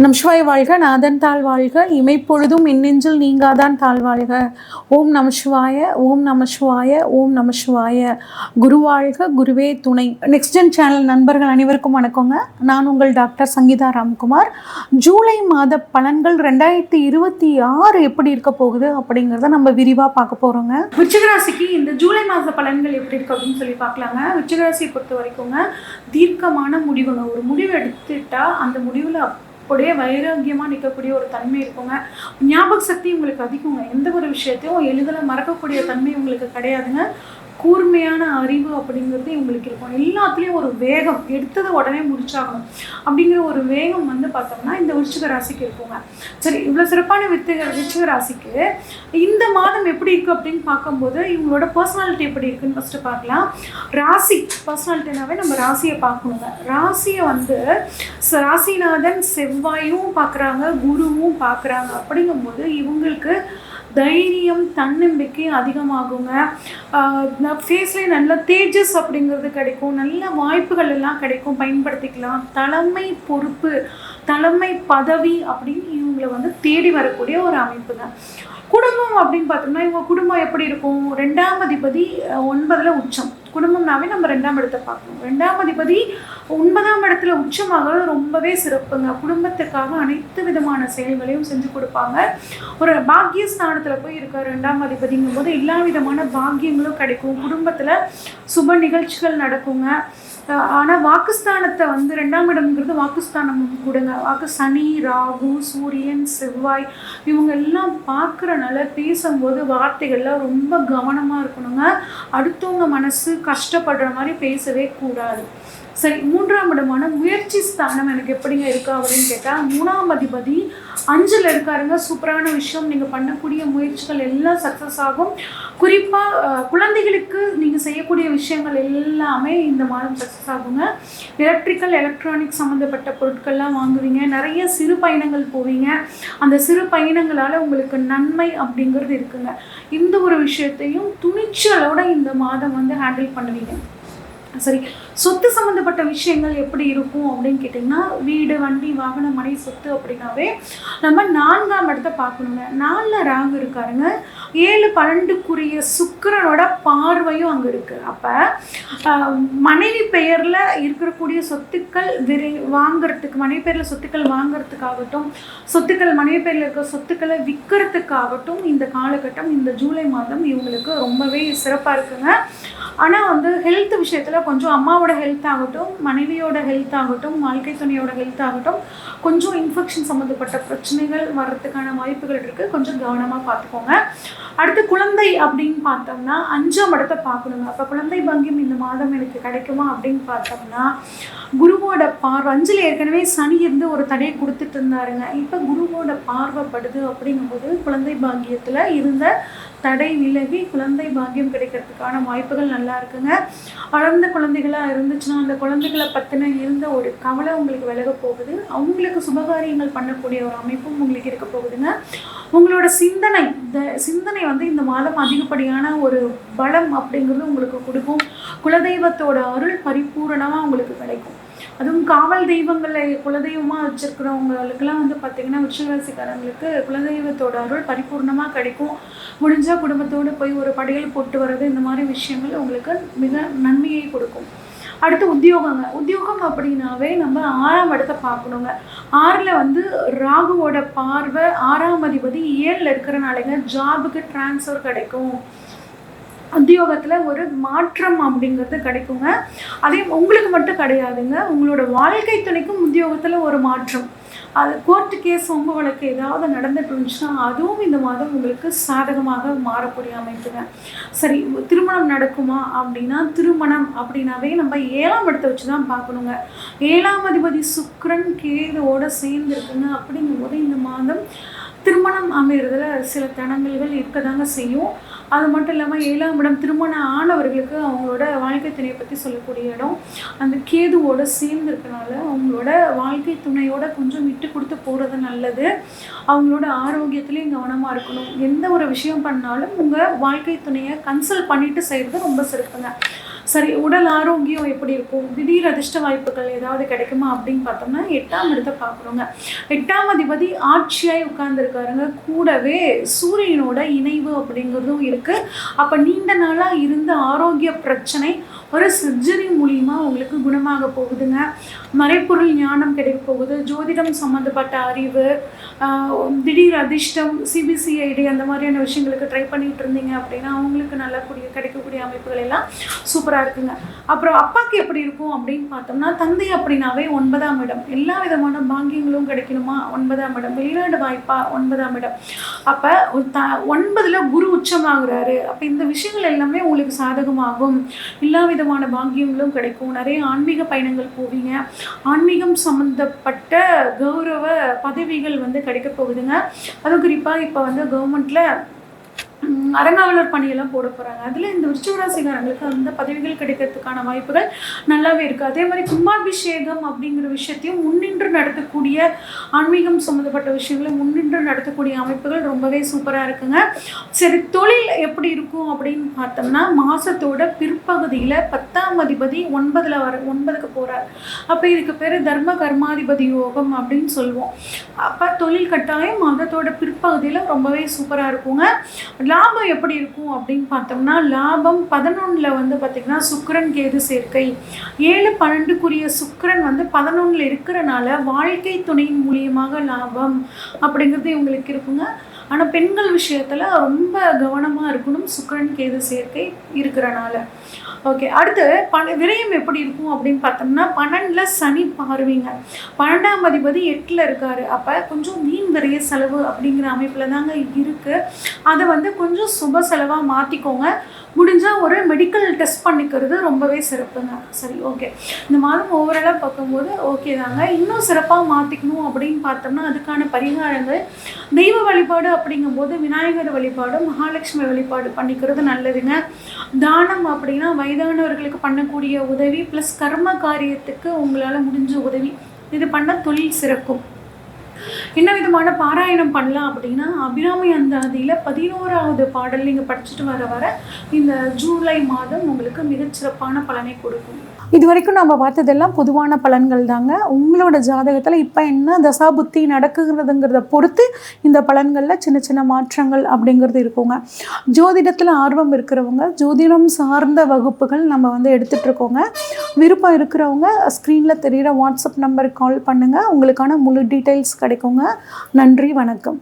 நம் சிவாய வாழ்க, நாதன் தாழ் வாழ்க, இமைப்பொழுதும் இன்னெஞ்சில் நீங்காதான் தாழ் வாழ்க. ஓம் நம சிவாய, ஓம் நம சிவாய, ஓம் நம சிவாய. குருவாழ்க, குருவே துணை. நெக்ஸ்ட் ஜென் சேனல் நண்பர்கள் அனைவருக்கும் வணக்கங்க. நான் உங்கள் டாக்டர் சங்கீதா ராம்குமார். ஜூலை மாத பலன்கள் 2026 எப்படி இருக்க போகுது அப்படிங்கிறத நம்ம விரிவாக பார்க்க போகிறோங்க. விருச்சிகராசிக்கு இந்த ஜூலை மாத பலன்கள் எப்படி இருக்கு அப்படின்னு சொல்லி பார்க்கலாங்க. விருச்சிகராசியை பொறுத்த வரைக்குங்க தீர்க்கமான முடிவுங்க. ஒரு முடிவு எடுத்துட்டா அந்த முடிவில் அப்படியே வைராக்கியமாக நிற்கக்கூடிய ஒரு தன்மை இருக்குங்க. ஞாபக சக்தி உங்களுக்கு அதிகங்க. எந்த ஒரு விஷயத்தையும் எளிதில் மறக்கக்கூடிய தன்மை உங்களுக்கு கிடையாதுங்க. கூர்மையான அறிவு அப்படிங்கிறது உங்களுக்கு இருக்கும். எல்லாத்துலேயும் ஒரு வேகம், எடுத்ததை உடனே முடிச்சாகணும் அப்படிங்கிற ஒரு வேகம் பார்த்தோம்னா இந்த விருச்சிக ராசிக்கு இருக்குங்க. சரி, இவ்வளோ சிறப்பான விருச்சிக ராசிக்கு இந்த மாதம் எப்படி இருக்குது அப்படின்னு பார்க்கும்போது இவங்களோட பர்சனாலிட்டி எப்படி இருக்குன்னு ஃபஸ்ட்டு பார்க்கலாம். ராசி பர்சனாலிட்டினாவே நம்ம ராசியை பார்க்கணுங்க. ராசியை ராசிநாதன் செவ்வாயும் பார்க்குறாங்க, குருவும் பார்க்குறாங்க. அப்படிங்கும்போது இவங்களுக்கு தைரியம், தன்னம்பிக்கை அதிகமாகுங்க. ஃபேஸ்லேயே நல்ல தேஜஸ் அப்படிங்கிறது கிடைக்கும். நல்ல வாய்ப்புகள் எல்லாம் கிடைக்கும், பயன்படுத்திக்கலாம். தலைமை பொறுப்பு, தலைமை பதவி அப்படின்னு இவங்களை தேடி வரக்கூடிய ஒரு அமைப்புங்க. குடும்பம் அப்படின்னு பார்த்தோம்னா இவங்க குடும்பம் எப்படி இருக்கும்? 2ஆம் அதிபதி 9ல் உச்சம். குடும்பம்னாவே நம்ம 2ஆம் இடத்தை பார்க்கணும். 2ஆம் அதிபதி 9ஆம் இடத்துல உச்சமாக ரொம்பவே சிறப்புங்க. குடும்பத்துக்காக அனைத்து விதமான செயல்களையும் செஞ்சு கொடுப்பாங்க. ஒரு பாக்கிய ஸ்தானத்தில் போய் இருக்கார் 2ஆம் அதிபதிங்கும் போது எல்லா விதமான பாக்கியங்களும் கிடைக்கும். குடும்பத்தில் சுப நிகழ்ச்சிகள் நடக்குங்க. ஆனால் வாக்குஸ்தானத்தை 2ஆம் இடம்ங்கிறது வாக்குஸ்தானம் கூடங்க. வாக்கு சனி, ராகு, சூரியன், செவ்வாய் இவங்க எல்லாம் பார்க்குறனால பேசும்போது வார்த்தைகள்லாம் ரொம்ப கவனமாக இருக்கணுங்க. அடுத்தவங்க மனசு கஷ்டப்படுற மாதிரி பேசவே கூடாது. சரி, 3ஆம் இடமான முயற்சி ஸ்தானம் எனக்கு எப்படிங்க இருக்கா அப்படின்னு கேட்டால் 3ஆம் அதிபதி 5ல் இருக்காருங்க. சூப்பரான விஷயம். நீங்கள் பண்ணக்கூடிய முயற்சிகள் எல்லாம் சக்ஸஸ் ஆகும். குறிப்பாக குழந்தைகளுக்கு நீங்கள் செய்யக்கூடிய விஷயங்கள் எல்லாமே இந்த மாதம் சக்ஸஸ் ஆகுங்க. எலக்ட்ரானிக் சம்மந்தப்பட்ட பொருட்கள்லாம் வாங்குவீங்க. நிறைய சிறு பயணங்கள் போவீங்க. அந்த சிறு பயணங்களால் உங்களுக்கு நன்மை அப்படிங்கிறது இருக்குங்க. இந்த ஒரு விஷயத்தையும் துணிச்சலோட இந்த மாதம் ஹேண்டில் பண்ணுவீங்க. சரி, சொத்து சம்மந்தப்பட்ட விஷயங்கள் எப்படி இருக்கும் அப்படின்னு கேட்டிங்கன்னா வீடு, வண்டி, வாகனம், மனை, சொத்து அப்படின்னாவே நம்ம 4ஆம் இடத்தை பார்க்கணுங்க. 4ல் ராகு இருக்காருங்க. 7, 12க்குரிய சுக்கிரனோட பார்வையும் அங்கே இருக்குது. அப்போ மனைவி பெயரில் இருக்கக்கூடிய சொத்துக்கள் வாங்கிறதுக்கு, மனைவி பேரில் சொத்துக்கள் வாங்கிறதுக்காகட்டும், மனைவி பேரில் இருக்கிற சொத்துக்களை விற்கிறதுக்காகட்டும் இந்த காலகட்டம், இந்த ஜூலை மாதம் இவங்களுக்கு ரொம்பவே சிறப்பாக இருக்குங்க. ஆனால் ஹெல்த் விஷயத்தில் கொஞ்சம் அம்மாவோட ஹெல்த் ஆகட்டும், மனைவியோட ஹெல்த் ஆகட்டும், வாழ்க்கை துணையோட ஹெல்த் ஆகட்டும், கொஞ்சம் இன்ஃபெக்ஷன் சம்மந்தப்பட்ட பிரச்சனைகள் வர்றதுக்கான வாய்ப்புகள் இருக்குது. கொஞ்சம் கவனமாக பார்த்துக்கோங்க. அடுத்து குழந்தை அப்படின்னு பார்த்தோம்னா 5ஆம் இடத்தை பார்க்கணுங்க. அப்போ குழந்தை பாக்கியம் இந்த மாதம் எனக்கு கிடைக்குமா அப்படின்னு பார்த்தோம்னா குருவோட பார்வை 5ல் ஏற்கனவே சனி இருந்து ஒரு தடையை கொடுத்துட்டு இருந்தாருங்க. இப்போ குருவோட பார்வைப்படுது. அப்படிங்கும்போது குழந்தை பாக்கியத்தில் இருந்த தடை விலகி குழந்தை பாக்கியம் கிடைக்கிறதுக்கான வாய்ப்புகள் நல்லா இருக்குங்க. வளர்ந்த குழந்தைகளாக இருந்துச்சுன்னா அந்த குழந்தைகளை பற்றின இருந்த ஒரு கவலை உங்களுக்கு விலக போகுது. அவங்களுக்கு சுபகாரியங்கள் பண்ணக்கூடிய ஒரு அமைப்பும் உங்களுக்கு இருக்க போகுதுங்க. உங்களோட சிந்தனை இந்த மாதம் அதிகப்படியான ஒரு பலம் அப்படிங்கிறது உங்களுக்கு கொடுக்கும். குலதெய்வத்தோட அருள் பரிபூரணமாக உங்களுக்கு கிடைக்கும். அதுவும் காவல் தெய்வங்களை குலதெய்வமாக வச்சுருக்கிறவங்களுக்கெல்லாம் பார்த்திங்கன்னா விருச்சிகராசிக்காரங்களுக்கு குலதெய்வத்தோட அருள் பரிபூர்ணமாக கிடைக்கும். முடிஞ்சால் குடும்பத்தோடு போய் ஒரு படையல் போட்டு வர்றது, இந்த மாதிரி விஷயங்கள் உங்களுக்கு மிக நன்மையை கொடுக்கும். அடுத்து உத்தியோகம் அப்படின்னாவே நம்ம 6ஆம் இடத்தை பார்க்கணுங்க. 6ல் ராகுவோட பார்வை 6ஆம் அதிபதி 7ல் இருக்கிறனாலேங்க ஜாபுக்கு ட்ரான்ஸ்ஃபர் கிடைக்கும். உத்தியோகத்தில் ஒரு மாற்றம் அப்படிங்கிறது கிடைக்குங்க. அதே உங்களுக்கு மட்டும் கிடையாதுங்க, உங்களோட வாழ்க்கை துணைக்கும் உத்தியோகத்தில் ஒரு மாற்றம். அது கோர்ட்டு கேஸ், சொம்பு வழக்கு ஏதாவது நடந்துட்டு இருந்துச்சுன்னா அதுவும் இந்த மாதம் உங்களுக்கு சாதகமாக மாறக்கூடிய அமைப்புங்க. சரி, திருமணம் நடக்குமா அப்படின்னா திருமணம் அப்படின்னாவே நம்ம 7ஆம் இடத்தை வச்சு தான் பார்க்கணுங்க. 7ஆம் அதிபதி சுக்கிரன் கேதுவோடு சேர்ந்து இருக்குங்க. அப்படிங்கும்போது இந்த மாதம் திருமணம் அமைகிறதுல சில தடங்கல்கள் இருக்க தாங்க செய்யும். அது மட்டும் இல்லாமல் 7ஆம் இடம் திருமணம் ஆனவர்களுக்கு அவங்களோட வாழ்க்கை துணையை பற்றி சொல்லக்கூடிய இடம். அந்த கேதுவோடு சேர்ந்து இருக்கனால அவங்களோட வாழ்க்கை துணையோட கொஞ்சம் விட்டு கொடுத்து போகிறது நல்லது. அவங்களோட ஆரோக்கியத்துலேயும் கவனமாக இருக்கணும். எந்த ஒரு விஷயம் பண்ணாலும் உங்கள் வாழ்க்கை துணையை கன்சல்ட் பண்ணிவிட்டு செய்கிறது ரொம்ப சிறப்புங்க. சரி, உடல் ஆரோக்கியம் எப்படி இருக்கும், திடீர் அதிர்ஷ்ட வாய்ப்புகள் ஏதாவது கிடைக்குமா அப்படின்னு பார்த்தோம்னா 8ஆம் இடத்தை பார்க்குறோங்க. 8ஆம் அதிபதி ஆட்சியாய் உட்கார்ந்துருக்காருங்க. கூடவே சூரியனோட இணைவு அப்படிங்கிறதும் இருக்குது. அப்போ நீண்ட நாளாக இருந்த ஆரோக்கிய பிரச்சனை ஒரு சர்ஜரி மூலிமா உங்களுக்கு குணமாக போகுதுங்க. மறைப்பொருள் ஞானம் கிடைக்க போகுது. ஜோதிடம் சம்மந்தப்பட்ட அறிவு, திடீர் அதிர்ஷ்டம், சிபிசிஐடி அந்த மாதிரியான விஷயங்களுக்கு ட்ரை பண்ணிகிட்டு இருந்தீங்க அப்படின்னா அவங்களுக்கு நல்ல கிடைக்கக்கூடிய அமைப்புகள் எல்லாம் சூப்பராக இருக்குங்க. அப்புறம் அப்பாவுக்கு எப்படி இருக்கும் அப்படின்னு பார்த்தோம்னா, தந்தை அப்படின்னாவே 9ஆம் இடம். எல்லா விதமான பாக்கியங்களும் கிடைக்கணுமா, 9ஆம் இடம். வெளிநாடு வாய்ப்பா, 9ஆம் இடம். அப்போ 9ல் குரு உச்சமாகிறாரு. அப்போ இந்த விஷயங்கள் எல்லாமே உங்களுக்கு சாதகமாகும். எல்லா விதமான பாக்கியங்களும் கிடைக்கும். நிறைய ஆன்மீக பயணங்கள் போவீங்க. ஆன்மீகம் சம்மந்தப்பட்ட கௌரவ பதவிகள் கிடைக்க போகுதுங்க. அதுவும் குறிப்பாக இப்போ கவர்மெண்ட்டில் அறங்காவலர் பணியெல்லாம் போட போகிறாங்க. அதில் இந்த விருச்சிகராசிக்காரங்களுக்கு அந்த பதவிகள் கிடைக்கிறதுக்கான வாய்ப்புகள் நல்லாவே இருக்குது. அதே மாதிரி கும்பாபிஷேகம் அப்படிங்கிற விஷயத்தையும் முன்னின்று நடத்தக்கூடிய ஆன்மீகம் சம்மந்தப்பட்ட விஷயங்களை முன்னின்று நடத்தக்கூடிய அமைப்புகள் ரொம்பவே சூப்பராக இருக்குங்க. சரி, தொழில் எப்படி இருக்கும் அப்படின்னு பார்த்தோம்னா, மாதத்தோட பிற்பகுதியில் 10ஆம் அதிபதி 9க்கு போகிறார். அப்போ இதுக்கு பேர் தர்ம கர்மாதிபதி யோகம் அப்படின்னு சொல்லுவோம். அப்போ தொழில் கட்டாயம் மாதத்தோட பிற்பகுதியில் ரொம்பவே சூப்பராக இருக்குங்க. லாபம் எப்படி இருக்கும் அப்படின்னு பார்த்தோம்னா, லாபம் 11ல் பார்த்திங்கன்னா சுக்கிரன் கேது சேர்க்கை. 7-12க்குரிய சுக்கிரன் 11ல் இருக்கிறனால வாழ்க்கை துணையின் மூலியமாக லாபம் அப்படிங்கிறது இவங்களுக்கு இருக்குங்க. ஆனால் பெண்கள் விஷயத்தில் ரொம்ப கவனமாக இருக்கணும், சுக்கிரன் கேது சேர்க்கை இருக்கிறனால. ஓகே, அடுத்து விரயம் எப்படி இருக்கும் அப்படின்னு பார்த்தோம்னா, 12ல் சனி பார்வைங்க. 12ஆம் அதிபதி 8ல் இருக்கார். அப்போ கொஞ்சம் வீண் விரைய செலவு அப்படிங்கிற அமைப்பில் தாங்க இருக்குது. அதை கொஞ்சம் சுப செலவாக மாற்றிக்கோங்க. முடிஞ்சால் ஒரு மெடிக்கல் டெஸ்ட் பண்ணிக்கிறது ரொம்பவே சிறப்புங்க. சரி, ஓகே. இந்த மாதம் ஓவராலாக பார்க்கும்போது ஓகே தாங்க. இன்னும் சிறப்பாக மாற்றிக்கணும் அப்படின்னு பார்த்தோம்னா அதுக்கான பரிகாரங்கள், தெய்வ வழிபாடு அப்படிங்கும்போது விநாயகர் வழிபாடு, மகாலட்சுமி வழிபாடு பண்ணிக்கிறது நல்லதுங்க. தானம் அப்படின்னா வயதானவர்களுக்கு பண்ணக்கூடிய உதவி ப்ளஸ் கர்ம காரியத்துக்கு உங்களால் முடிஞ்ச உதவி, இது பண்ண தொழில் சிறக்கும். என்ன விதமான பாராயணம் பண்ணலாம் அப்படின்னா, அபிராமி அந்தாதியில் 11வது பாடல் நீங்கள் படிச்சுட்டு வர இந்த ஜூலை மாதம் உங்களுக்கு மிகச்சிறப்பான பலனை கொடுக்கும். இது வரைக்கும் நம்ம பார்த்ததெல்லாம் பொதுவான பலன்கள் தாங்க. உங்களோட ஜாதகத்தில் இப்போ என்ன தசாபுத்தி நடக்குங்கிறதுங்கிறத பொறுத்து இந்த பலன்களில் சின்ன சின்ன மாற்றங்கள் அப்படிங்கிறது இருக்குங்க. ஜோதிடத்தில் ஆர்வம் இருக்கிறவங்க ஜோதிடம் சார்ந்த வகுப்புகள் நம்ம எடுத்துகிட்ருக்கோங்க. விருப்பம் இருக்கிறவங்க ஸ்க்ரீனில் தெரிகிற வாட்ஸ்அப் நம்பருக்கு கால் பண்ணுங்கள். உங்களுக்கான முழு டீட்டெயில்ஸ் கிடைக்குங்க. நன்றி, வணக்கம்.